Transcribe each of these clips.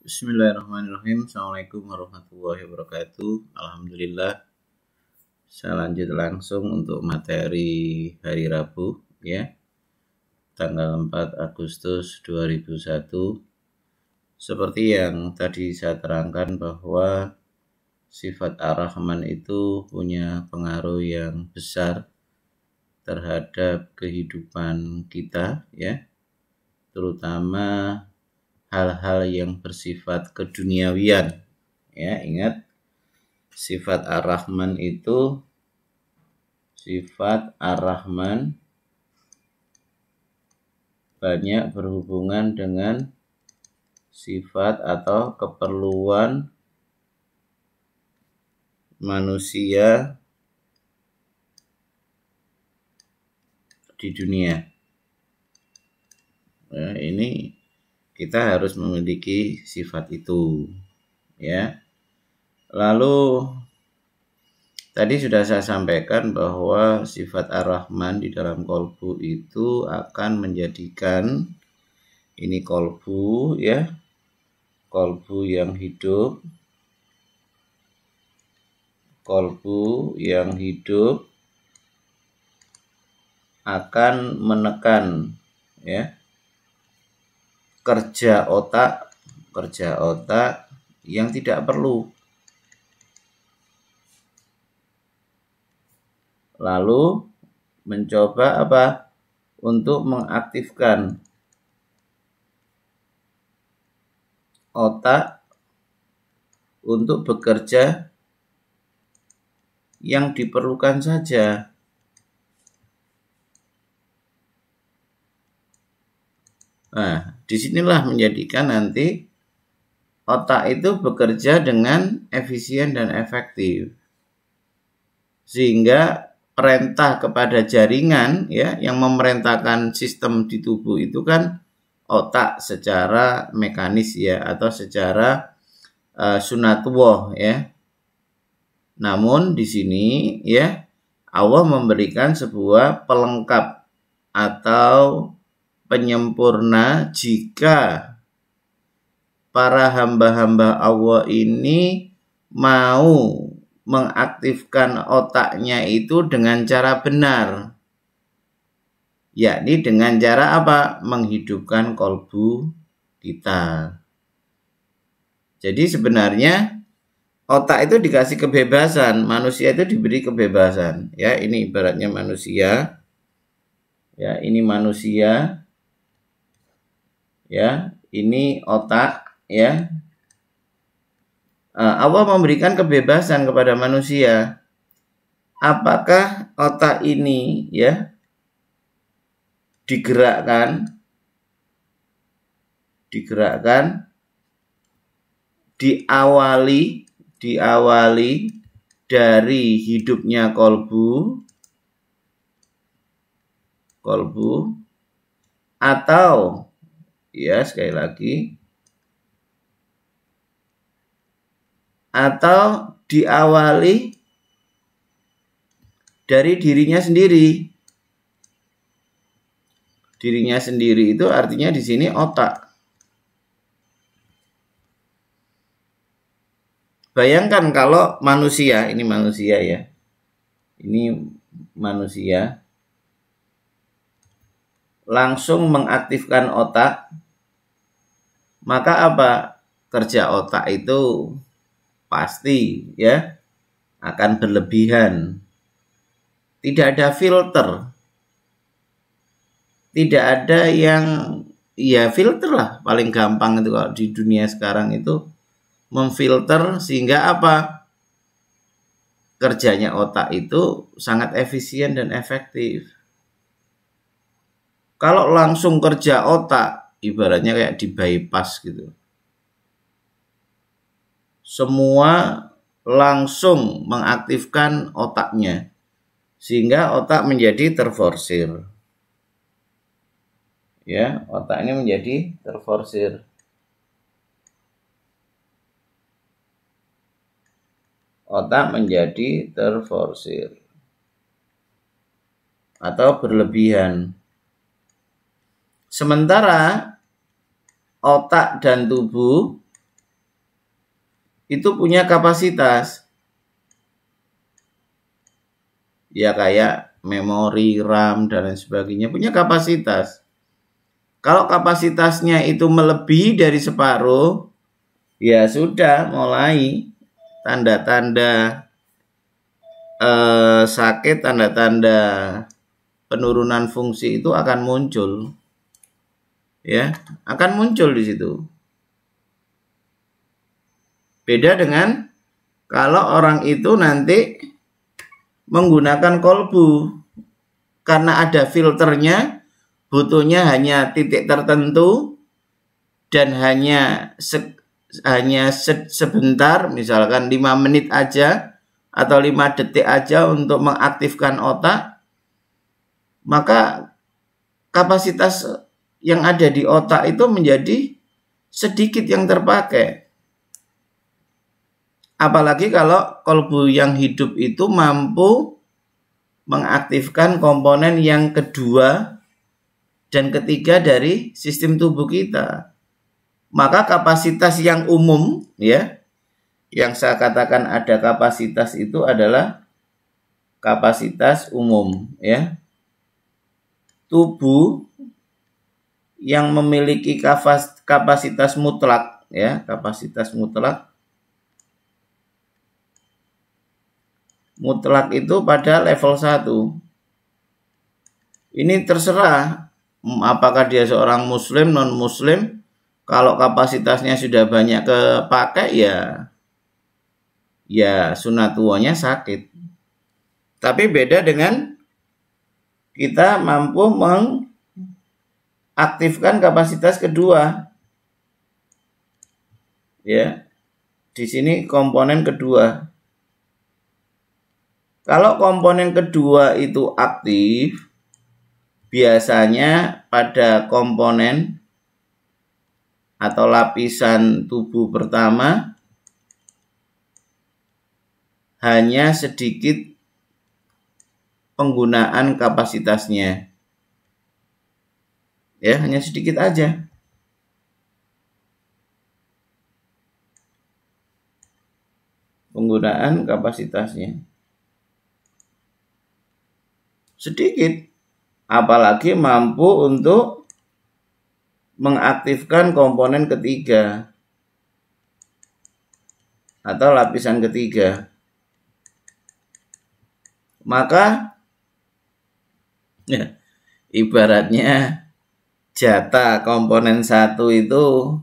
Bismillahirrahmanirrahim. Assalamualaikum warahmatullahi wabarakatuh. Alhamdulillah. Saya lanjut langsung untuk materi hari Rabu ya. Tanggal 4 Agustus 2001. Seperti yang tadi saya terangkan bahwa sifat Ar-Rahman itu punya pengaruh yang besar terhadap kehidupan kita ya. Terutama hal-hal yang bersifat keduniawian ya. Ingat, sifat Ar-Rahman banyak berhubungan dengan sifat atau keperluan manusia di dunia. Nah, ini kita harus memiliki sifat itu ya. Lalu tadi sudah saya sampaikan bahwa sifat Ar-Rahman di dalam kolbu itu akan menjadikan ini kolbu ya, kolbu yang hidup akan menekan ya kerja otak yang tidak perlu. Lalu mencoba untuk mengaktifkan otak untuk bekerja yang diperlukan saja. Nah, disinilah menjadikan nanti otak itu bekerja dengan efisien dan efektif. Sehingga perintah kepada jaringan ya, yang memerintahkan sistem di tubuh itu kan otak secara mekanis ya, atau secara sunatullah ya. Namun di sini ya, Allah memberikan sebuah pelengkap atau penyempurna jika para hamba-hamba Allah ini mau mengaktifkan otaknya itu dengan cara benar, yakni dengan cara menghidupkan kolbu kita. Jadi sebenarnya otak itu dikasih kebebasan, manusia itu diberi kebebasan ya. Ini ibaratnya manusia ya, ini manusia ya, ini otak ya. Allah memberikan kebebasan kepada manusia. Apakah otak ini ya digerakkan diawali dari hidupnya kolbu atau ya, sekali lagi, atau diawali dari dirinya sendiri. Dirinya sendiri itu artinya di sini otak. Bayangkan kalau manusia, ini manusia ya. Ini manusia langsung mengaktifkan otak, maka kerja otak itu pasti ya akan berlebihan. Tidak ada filter. Tidak ada yang ya filter lah, paling gampang itu kalau di dunia sekarang itu memfilter, sehingga kerjanya otak itu sangat efisien dan efektif. Kalau langsung kerja otak, ibaratnya kayak di bypass gitu. Semua langsung mengaktifkan otaknya, sehingga otak menjadi terforsir. Ya, otaknya menjadi terforsir. Otak menjadi terforsir atau berlebihan. Sementara otak dan tubuh itu punya kapasitas. Ya kayak memori, RAM, dan lain sebagainya punya kapasitas. Kalau kapasitasnya itu melebihi dari separuh, ya sudah mulai tanda-tanda sakit, tanda-tanda penurunan fungsi itu akan muncul. Ya, akan muncul di situ. Beda dengan kalau orang itu nanti menggunakan kolbu, karena ada filternya, butuhnya hanya titik tertentu dan hanya sebentar, misalkan 5 menit aja atau 5 detik aja untuk mengaktifkan otak, maka kapasitas yang ada di otak itu menjadi sedikit yang terpakai. Apalagi kalau kolbu yang hidup itu mampu mengaktifkan komponen yang kedua dan ketiga dari sistem tubuh kita. Maka kapasitas yang umum, ya, yang saya katakan ada kapasitas itu adalah kapasitas umum, ya. Tubuh yang memiliki kapasitas mutlak, ya, kapasitas mutlak. Mutlak itu pada level 1. Ini terserah apakah dia seorang muslim, non muslim. Kalau kapasitasnya sudah banyak kepakai, ya sunatullahnya sakit. Tapi beda dengan kita mampu mengaktifkan kapasitas kedua. Ya. Di sini komponen kedua. Kalau komponen kedua itu aktif, biasanya pada komponen atau lapisan tubuh pertama hanya sedikit penggunaan kapasitasnya. Ya, hanya sedikit aja. Penggunaan kapasitasnya sedikit, apalagi mampu untuk mengaktifkan komponen ketiga atau lapisan ketiga. Maka ya, ibaratnya jatah komponen 1 itu,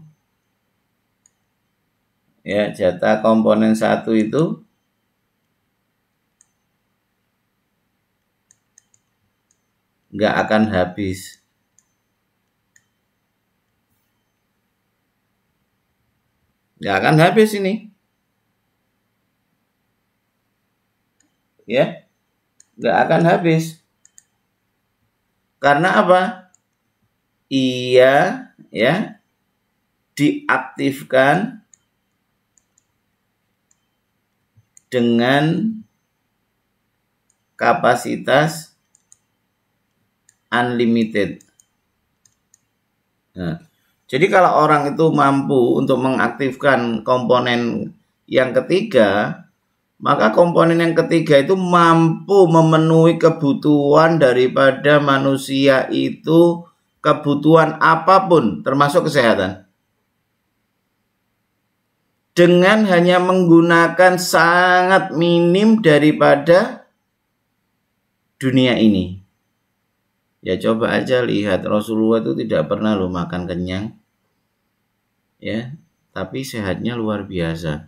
ya, jatah komponen 1 itu nggak akan habis. Nggak akan habis ini. Ya, nggak akan habis. Karena apa? Ia, ya, diaktifkan dengan kapasitas unlimited. Nah, jadi kalau orang itu mampu untuk mengaktifkan komponen yang ketiga, maka komponen yang ketiga itu mampu memenuhi kebutuhan daripada manusia itu, kebutuhan apapun termasuk kesehatan, dengan hanya menggunakan sangat minim daripada dunia ini. Ya coba aja lihat, Rasulullah itu tidak pernah loh makan kenyang, ya, tapi sehatnya luar biasa.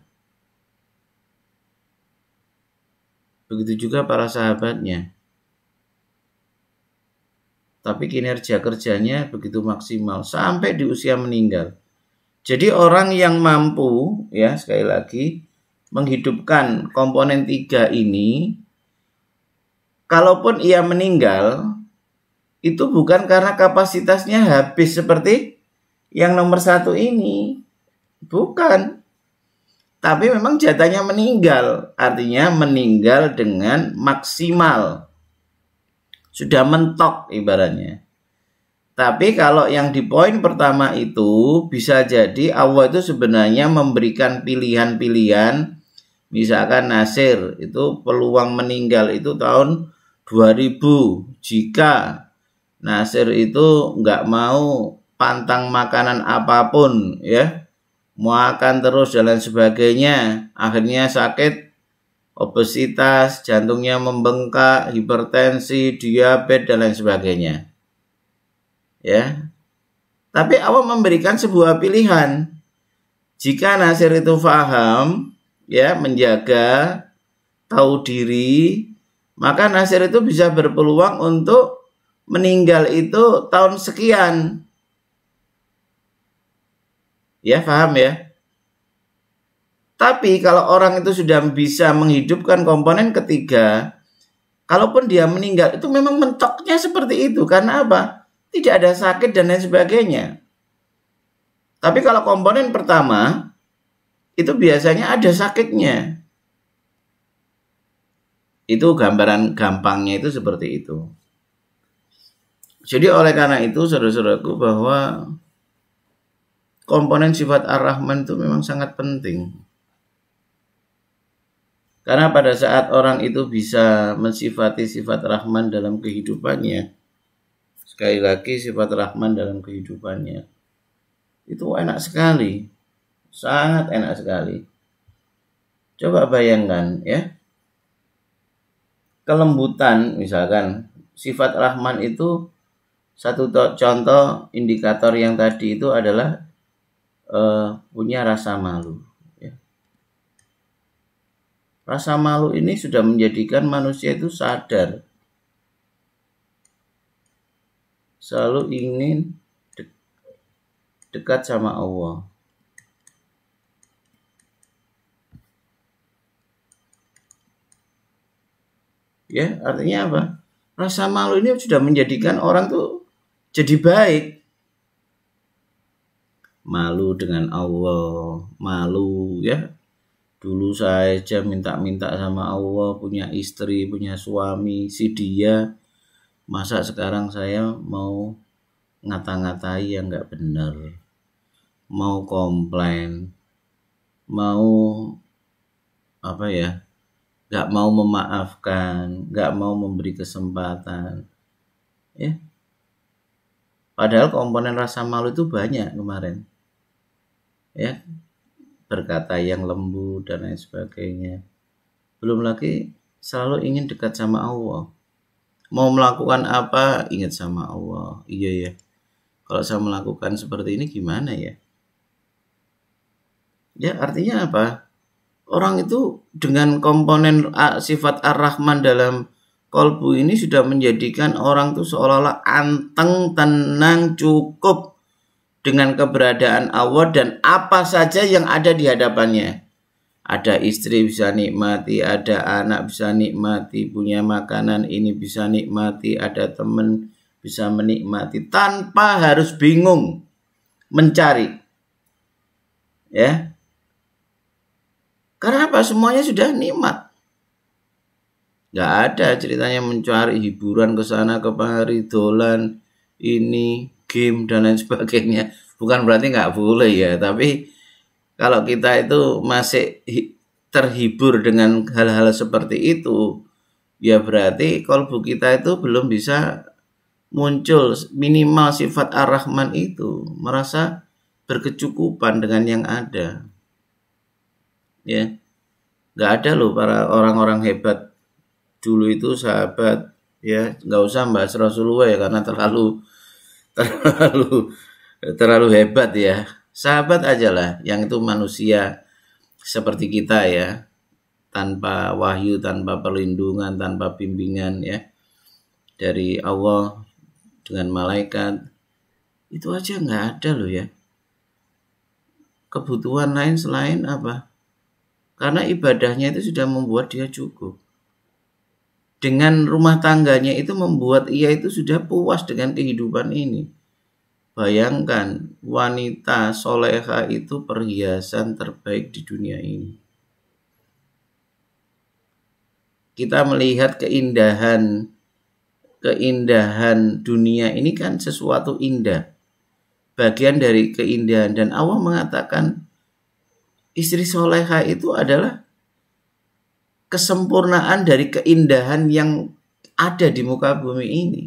Begitu juga para sahabatnya. Tapi kinerja kerjanya begitu maksimal sampai di usia meninggal. Jadi orang yang mampu, ya, sekali lagi, menghidupkan komponen 3 ini, kalaupun ia meninggal, itu bukan karena kapasitasnya habis seperti yang nomor 1 ini. Bukan. Tapi memang jatahnya meninggal. Artinya meninggal dengan maksimal. Sudah mentok ibaratnya. Tapi kalau yang di poin pertama itu bisa jadi Allah itu sebenarnya memberikan pilihan-pilihan. Misalkan Nasir itu peluang meninggal itu tahun 2000. Jika Nasir itu nggak mau pantang makanan apapun ya, makan terus dan lain sebagainya, akhirnya sakit obesitas, jantungnya membengkak, hipertensi, diabetes dan lain sebagainya. Ya. Tapi Allah memberikan sebuah pilihan. Jika Nasir itu paham, ya, menjaga, tahu diri, maka Nasir itu bisa berpeluang untuk meninggal itu tahun sekian. Ya, paham ya? Tapi kalau orang itu sudah bisa menghidupkan komponen ketiga, kalaupun dia meninggal itu memang mentoknya seperti itu. Karena apa? Tidak ada sakit dan lain sebagainya. Tapi kalau komponen pertama, itu biasanya ada sakitnya. Itu gambaran gampangnya itu seperti itu. Jadi oleh karena itu saudara-saudaraku bahwa komponen sifat Ar-Rahman itu memang sangat penting. Karena pada saat orang itu bisa mensifati sifat Rahman dalam kehidupannya, sekali lagi sifat Rahman dalam kehidupannya, itu enak sekali, sangat enak sekali. Coba bayangkan ya, kelembutan misalkan, sifat Rahman itu satu contoh indikator yang tadi itu adalah punya rasa malu. Rasa malu ini sudah menjadikan manusia itu sadar, selalu ingin dekat sama Allah. Ya, artinya apa? Rasa malu ini sudah menjadikan orang tuh jadi baik. Malu dengan Allah, malu ya. Dulu saya aja minta-minta sama Allah, punya istri, punya suami, si dia. Masa sekarang saya mau ngata-ngatai yang gak benar, mau komplain, mau apa ya, gak mau memaafkan, gak mau memberi kesempatan. Ya. Padahal komponen rasa malu itu banyak kemarin. Ya. Berkata yang lembut dan lain sebagainya. Belum lagi selalu ingin dekat sama Allah. Mau melakukan apa ingat sama Allah. Iya ya. Kalau saya melakukan seperti ini gimana ya? Ya artinya apa? Orang itu dengan komponen sifat Ar-Rahman dalam kolbu ini sudah menjadikan orang itu seolah-olah anteng, tenang, cukup dengan keberadaan Allah dan apa saja yang ada di hadapannya. Ada istri bisa nikmati, ada anak bisa nikmati, punya makanan ini bisa nikmati, ada teman bisa menikmati tanpa harus bingung mencari. Ya. Karena apa? Semuanya sudah nikmat. Gak ada ceritanya mencari hiburan ke sana kemari, dolan, ini, game dan lain sebagainya. Bukan berarti nggak boleh ya, tapi kalau kita itu masih terhibur dengan hal-hal seperti itu, ya berarti kolbu kita itu belum bisa muncul minimal sifat Ar-Rahman itu, merasa berkecukupan dengan yang ada. Ya, nggak ada loh para orang-orang hebat dulu itu sahabat, ya nggak usah bahas Rasulullah ya karena terlalu hebat ya. Sahabat aja lah yang itu manusia seperti kita ya, tanpa wahyu, tanpa perlindungan, tanpa bimbingan ya dari Allah dengan malaikat, itu aja nggak ada loh ya. Kebutuhan lain selain apa? Karena ibadahnya itu sudah membuat dia cukup. Dengan rumah tangganya itu membuat ia itu sudah puas dengan kehidupan ini. Bayangkan, wanita soleha itu perhiasan terbaik di dunia ini. Kita melihat keindahan keindahan dunia ini kan sesuatu indah, bagian dari keindahan. Dan Allah mengatakan istri soleha itu adalah kesempurnaan dari keindahan yang ada di muka bumi ini.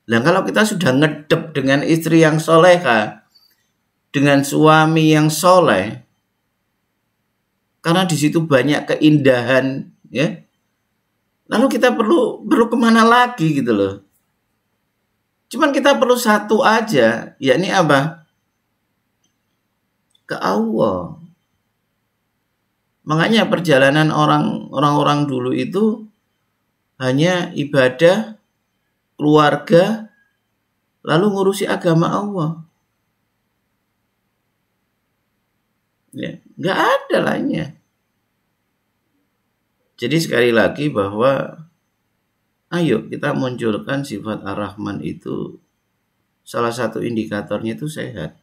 Nah, kalau kita sudah ngedep dengan istri yang soleha, dengan suami yang soleh, karena di situ banyak keindahan, ya. Lalu kita perlu kemana lagi gitu loh. Cuman kita perlu satu aja, yakni apa? Ke Allah. Makanya perjalanan orang-orang dulu itu hanya ibadah, keluarga, lalu ngurusi agama Allah. Ya, nggak ada lainnya. Jadi sekali lagi bahwa ayo kita munculkan sifat Ar-Rahman itu, salah satu indikatornya itu sehat.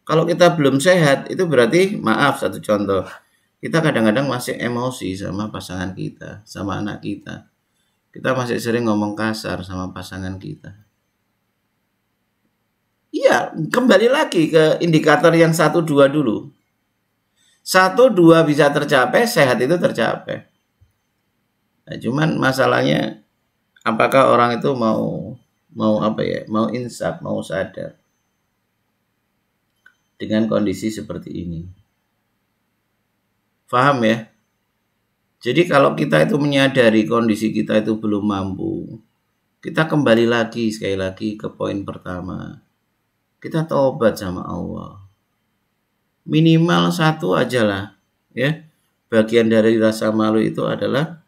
Kalau kita belum sehat itu berarti, maaf, satu contoh, kita kadang-kadang masih emosi sama pasangan kita, sama anak kita. Kita masih sering ngomong kasar sama pasangan kita. Iya, kembali lagi ke indikator yang 1, 2 dulu. 1, 2 bisa tercapai, sehat itu tercapai. Nah, cuman masalahnya apakah orang itu mau insaf, mau sadar dengan kondisi seperti ini. Paham ya? Jadi kalau kita itu menyadari kondisi kita itu belum mampu, kita kembali lagi sekali lagi ke poin pertama. Kita taubat sama Allah. Minimal 1 aja lah, ya. Bagian dari rasa malu itu adalah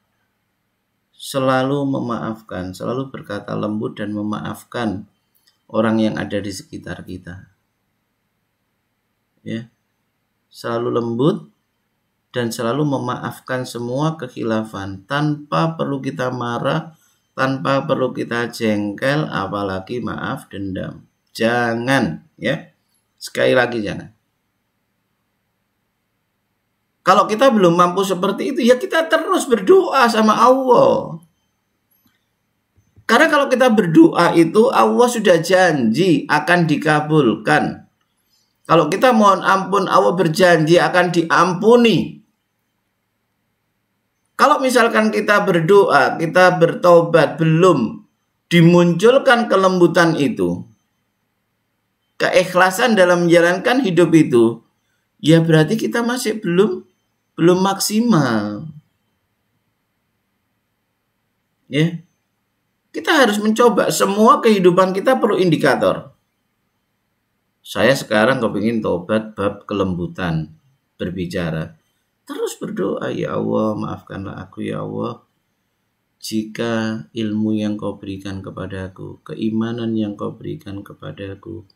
selalu memaafkan, selalu berkata lembut dan memaafkan orang yang ada di sekitar kita. Ya. Selalu lembut dan selalu memaafkan semua kekhilafan tanpa perlu kita marah, tanpa perlu kita jengkel, apalagi maaf dendam. Jangan, ya. Sekali lagi jangan. Kalau kita belum mampu seperti itu, ya kita terus berdoa sama Allah. Karena kalau kita berdoa itu, Allah sudah janji akan dikabulkan. Kalau kita mohon ampun, Allah berjanji akan diampuni. Kalau misalkan kita berdoa, kita bertobat, belum dimunculkan kelembutan itu, keikhlasan dalam menjalankan hidup itu, ya berarti kita masih belum maksimal. Ya. Kita harus mencoba, semua kehidupan kita perlu indikator. Saya sekarang kepingin tobat bab kelembutan berbicara. Terus berdoa, ya Allah, maafkanlah aku ya Allah. Jika ilmu yang kau berikan kepadaku, keimanan yang kau berikan kepadaku,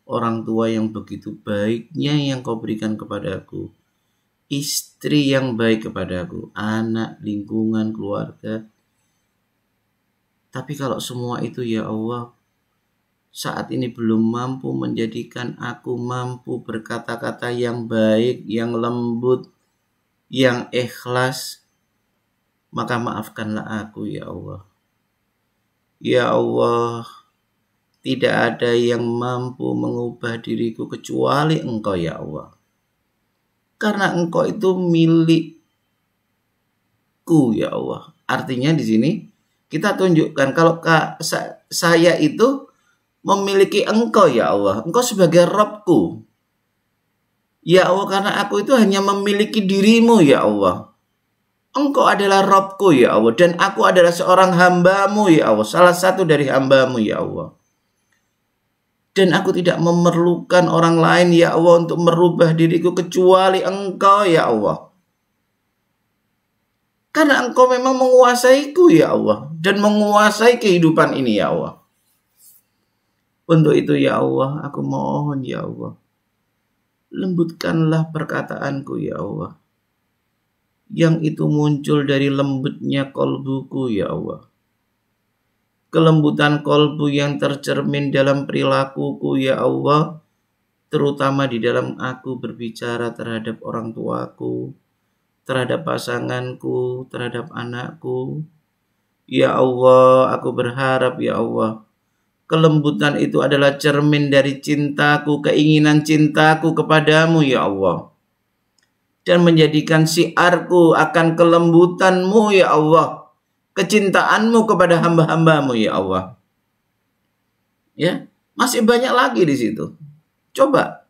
orang tua yang begitu baiknya yang kau berikan kepadaku, istri yang baik kepadaku, anak, lingkungan, keluarga. Tapi kalau semua itu ya Allah, saat ini belum mampu menjadikan aku mampu berkata-kata yang baik, yang lembut, yang ikhlas, maka maafkanlah aku ya Allah. Ya Allah, tidak ada yang mampu mengubah diriku kecuali Engkau ya Allah. Karena Engkau itu milikku ya Allah. Artinya di sini kita tunjukkan kalau saya itu memiliki Engkau ya Allah. Engkau sebagai Rabbku. Ya Allah, karena aku itu hanya memiliki dirimu ya Allah. Engkau adalah Rabbku ya Allah. Dan aku adalah seorang hamba-Mu ya Allah. Salah satu dari hamba-Mu ya Allah. Dan aku tidak memerlukan orang lain ya Allah untuk merubah diriku kecuali Engkau ya Allah. Karena Engkau memang menguasaiku ya Allah. Dan menguasai kehidupan ini ya Allah. Untuk itu ya Allah, aku mohon ya Allah, lembutkanlah perkataanku ya Allah. Yang itu muncul dari lembutnya kolbuku ya Allah. Kelembutan kolbu yang tercermin dalam perilakuku ya Allah. Terutama di dalam aku berbicara terhadap orang tuaku, terhadap pasanganku, terhadap anakku. Ya Allah, aku berharap ya Allah, kelembutan itu adalah cermin dari cintaku, keinginan cintaku kepadamu ya Allah. Dan menjadikan syiarku akan kelembutanmu ya Allah, kecintaanmu kepada hamba-hambamu ya Allah. Ya, masih banyak lagi di situ. Coba,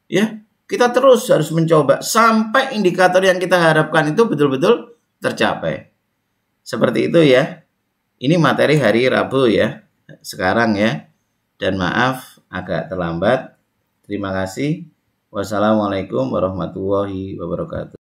ya, kita terus harus mencoba sampai indikator yang kita harapkan itu betul-betul tercapai. Seperti itu ya. Ini materi hari Rabu ya. Sekarang ya. Dan maaf agak terlambat. Terima kasih. Wassalamualaikum warahmatullahi wabarakatuh.